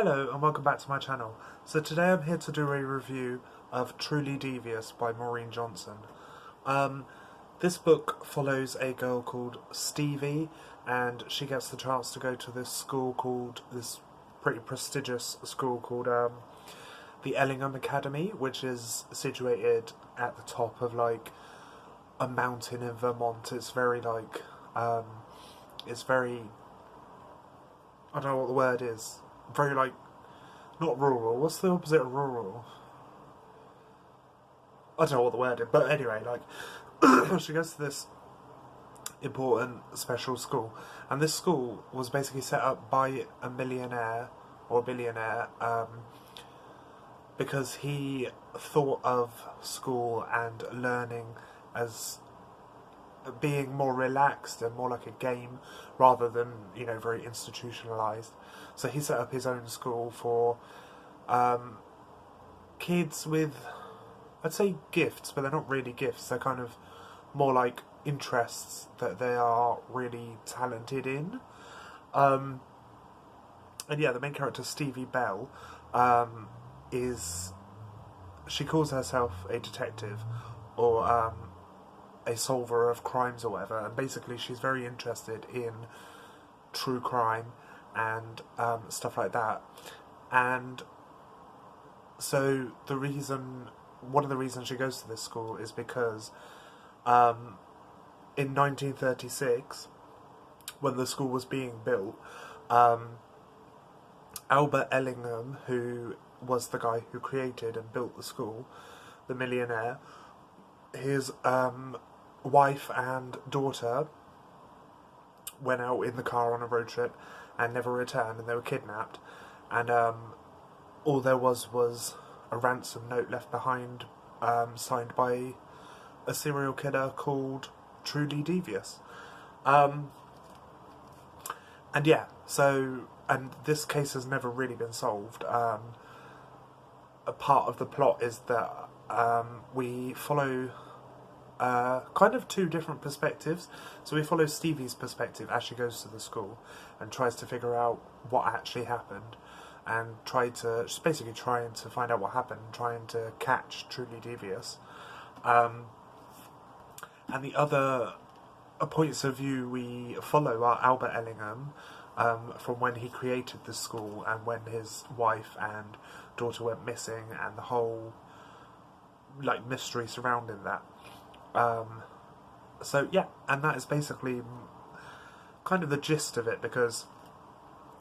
Hello and welcome back to my channel. So today I'm here to do a review of Truly Devious by Maureen Johnson. This book follows a girl called Stevie, and she gets the chance to go to this pretty prestigious school called the Ellingham Academy, which is situated at the top of like a mountain in Vermont. It's very I don't know what the word is. Very not rural. What's the opposite of rural? I don't know what the word is, but anyway, she goes to this important special school, and this school was basically set up by a millionaire or billionaire because he thought of school and learning as being more relaxed and more like a game rather than, very institutionalized. So he set up his own school for kids with, I'd say, gifts, but they're not really gifts. They're kind of more like interests that they are really talented in. And yeah, the main character, Stevie Bell, she calls herself a detective or a solver of crimes or whatever, and basically she's very interested in true crime and stuff like that. And so one of the reasons she goes to this school is because in 1936, when the school was being built, Albert Ellingham, who was the guy who created and built the school, the millionaire, his wife and daughter went out in the car on a road trip and never returned, and they were kidnapped, and all there was a ransom note left behind, signed by a serial killer called Truly Devious. And yeah, and this case has never really been solved. A part of the plot is that we follow kind of two different perspectives. So we follow Stevie's perspective as she goes to the school and tries to figure out what actually happened, and she's basically trying to find out what happened, trying to catch Truly Devious. And the other points of view we follow are Albert Ellingham, from when he created the school and when his wife and daughter went missing, and the whole mystery surrounding that. So yeah, and that is basically kind of the gist of it, because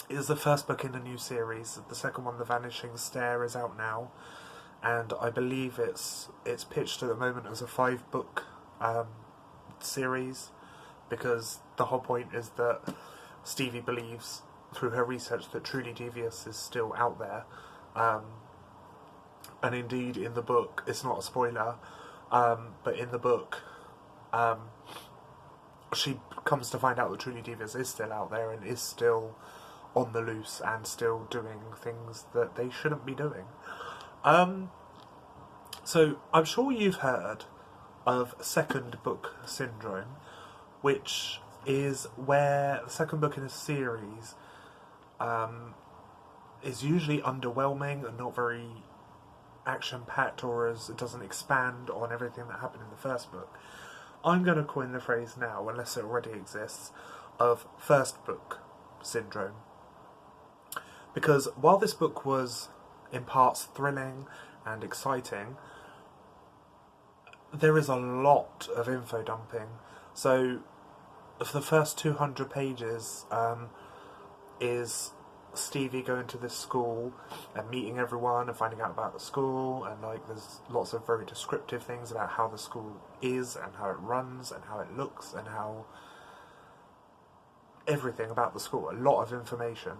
it is the first book in a new series. The second one, The Vanishing Stair, is out now, and I believe it's pitched at the moment as a 5-book series, because the whole point is that Stevie believes through her research that Truly Devious is still out there, and indeed in the book, it's not a spoiler, but in the book, she comes to find out that Truly Devious is still out there and is still on the loose and still doing things that they shouldn't be doing. So I'm sure you've heard of second book syndrome, which is where the second book in a series is usually underwhelming and not very action-packed, or as it doesn't expand on everything that happened in the first book. I'm going to coin the phrase now, unless it already exists, of first book syndrome. Because while this book was in parts thrilling and exciting, there is a lot of info dumping. So for the first 200 pages is Stevie going to this school and meeting everyone and finding out about the school, and there's lots of very descriptive things about how the school is and how it runs and how it looks and how everything about the school. A lot of information,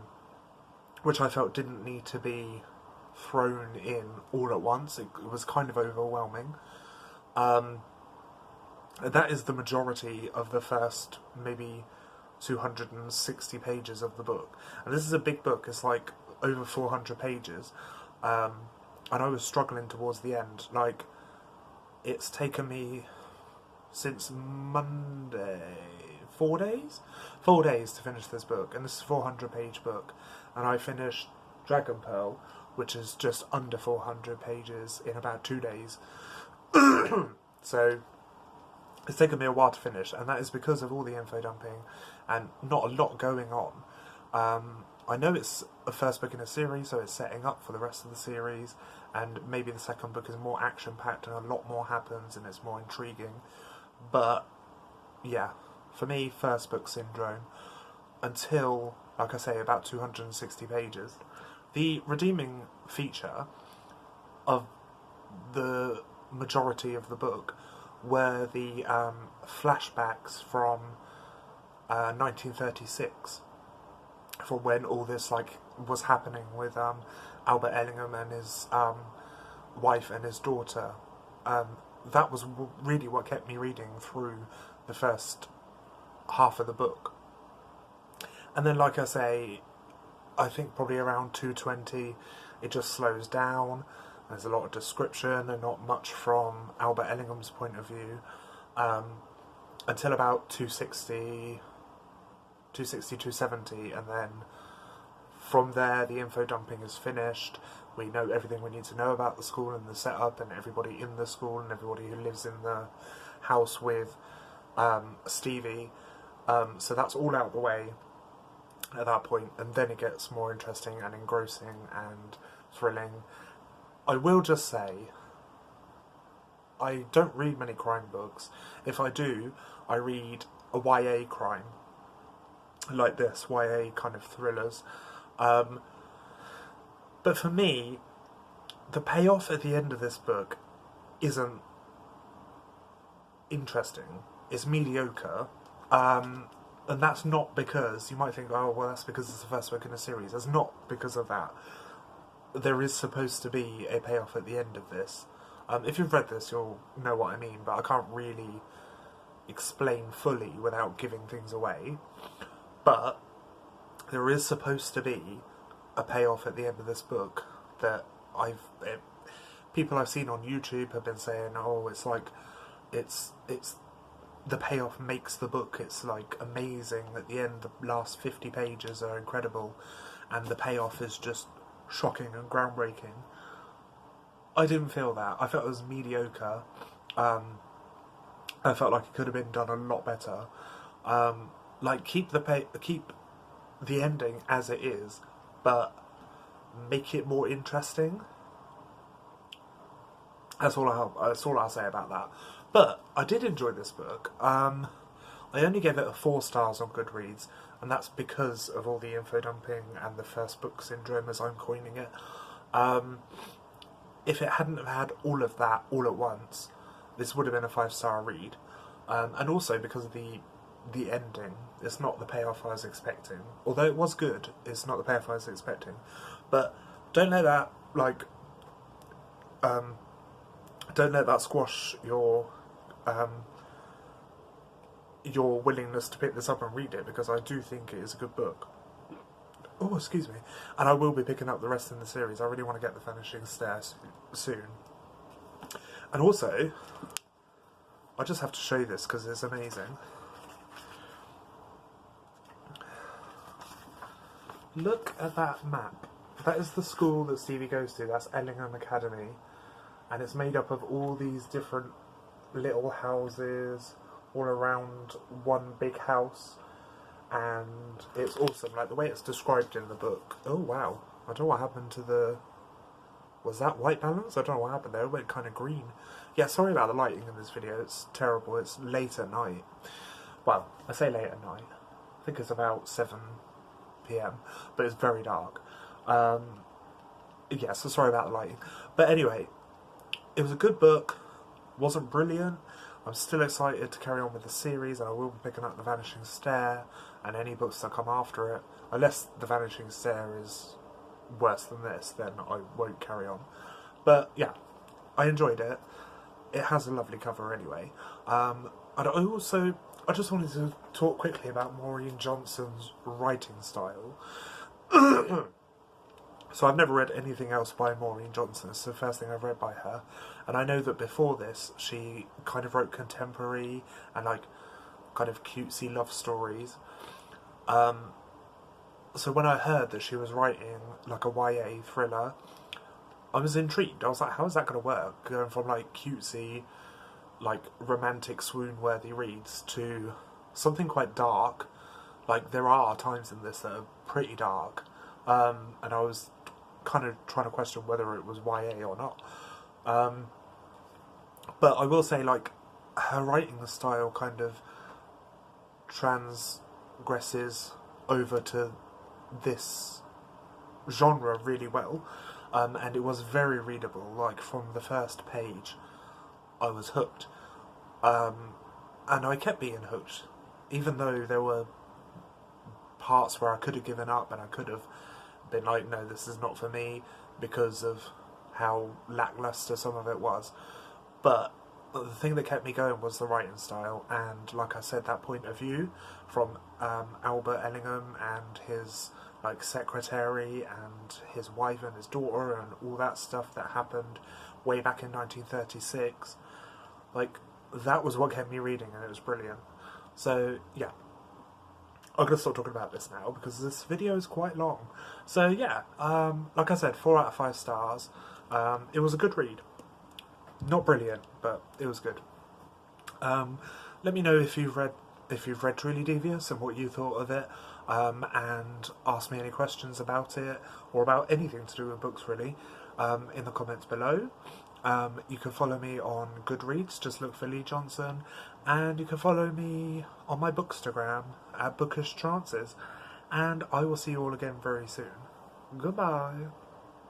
which I felt didn't need to be thrown in all at once. It was kind of overwhelming. That is the majority of the first maybe 260 pages of the book, and this is a big book. It's over 400 pages, and I was struggling towards the end. It's taken me since Monday 4 days to finish this book, and this is a 400 page book, and I finished Dragon Pearl, which is just under 400 pages in about 2 days. So it's taken me a while to finish, and that is because of all the info dumping and not a lot going on. I know it's a first book in a series, so it's setting up for the rest of the series, and maybe the second book is more action-packed and a lot more happens and it's more intriguing. But, yeah, for me, first book syndrome, until, like I say, about 260 pages. The redeeming feature of the majority of the book were the flashbacks from 1936, from when all this was happening with Albert Ellingham and his wife and his daughter. That was really what kept me reading through the first half of the book. And then, like I say, I think probably around 220 it just slows down. There's a lot of description and not much from Albert Ellingham's point of view, until about 260, 270, and then from there the info dumping is finished. We know everything we need to know about the school and the setup and everybody in the school and everybody who lives in the house with Stevie. So that's all out of the way at that point, and then it gets more interesting and engrossing and thrilling. I will just say, I don't read many crime books. If I do, I read a YA crime, like this, YA kind of thrillers. But for me, the payoff at the end of this book isn't interesting. It's mediocre. And that's not because, you might think, oh, well, that's because it's the first book in a series. That's not because of that. There is supposed to be a payoff at the end of this. If you've read this, you'll know what I mean, but I can't really explain fully without giving things away. But there is supposed to be a payoff at the end of this book that people I've seen on YouTube have been saying, oh, it's the payoff makes the book. It's amazing at the end. The last 50 pages are incredible, and the payoff is just shocking and groundbreaking. I didn't feel that. I felt it was mediocre. I felt like it could have been done a lot better. Keep the ending as it is, but make it more interesting. That's all I'll say about that. But I did enjoy this book. I only gave it a 4 stars on Goodreads, and that's because of all the info dumping and the first book syndrome, as I'm coining it. If it hadn't have had all of that all at once, this would have been a 5-star read. And also because of the ending, it's not the payoff I was expecting. Although it was good, it's not the payoff I was expecting. But don't let that squash your willingness to pick this up and read it, because I do think it is a good book. Oh, excuse me. And I will be picking up the rest in the series. I really want to get the Vanishing Stairs soon. And also, I just have to show you this because it's amazing. Look at that map. That is the school that Stevie goes to. That's Ellingham Academy. And it's made up of all these different little houses all around one big house. And it's awesome, the way it's described in the book. Oh wow, I don't know what happened to the... Was that white balance? I don't know what happened there, it went kind of green. Yeah, sorry about the lighting in this video, it's terrible, it's late at night. Well, I say late at night, I think it's about 7 PM, but it's very dark. Yeah, so sorry about the lighting. But anyway, it was a good book, wasn't brilliant. I'm still excited to carry on with the series, and I will be picking up The Vanishing Stair and any books that come after it. Unless The Vanishing Stair is worse than this, then I won't carry on. But yeah, I enjoyed it. It has a lovely cover anyway. And I just wanted to talk quickly about Maureen Johnson's writing style. So I've never read anything else by Maureen Johnson. It's the first thing I've read by her. And I know that before this, she kind of wrote contemporary and kind of cutesy love stories. So when I heard that she was writing like a YA thriller, I was intrigued. I was like, how is that going to work? Going from like cutesy, like romantic swoon-worthy reads to something quite dark. Like there are times in this that are pretty dark, and I was kind of trying to question whether it was YA or not. But I will say, like, her writing style kind of transgresses over to this genre really well, and it was very readable. Like from the first page, I was hooked, and I kept being hooked, even though there were parts where I could have given up and I could have been like, no, this is not for me, because of how lackluster some of it was. But the thing that kept me going was the writing style, and like I said, that point of view from Albert Ellingham and his like secretary and his wife and his daughter and all that stuff that happened way back in 1936. Like, that was what kept me reading, and it was brilliant. So yeah, I'm going to stop talking about this now because this video is quite long. So yeah, like I said, 4 out of 5 stars. It was a good read. Not brilliant, but it was good. Let me know if you've read Truly Devious and what you thought of it, and ask me any questions about it or about anything to do with books really, in the comments below. You can follow me on Goodreads, just look for Lee Johnson, and you can follow me on my bookstagram at bookishtrances, and I will see you all again very soon. Goodbye.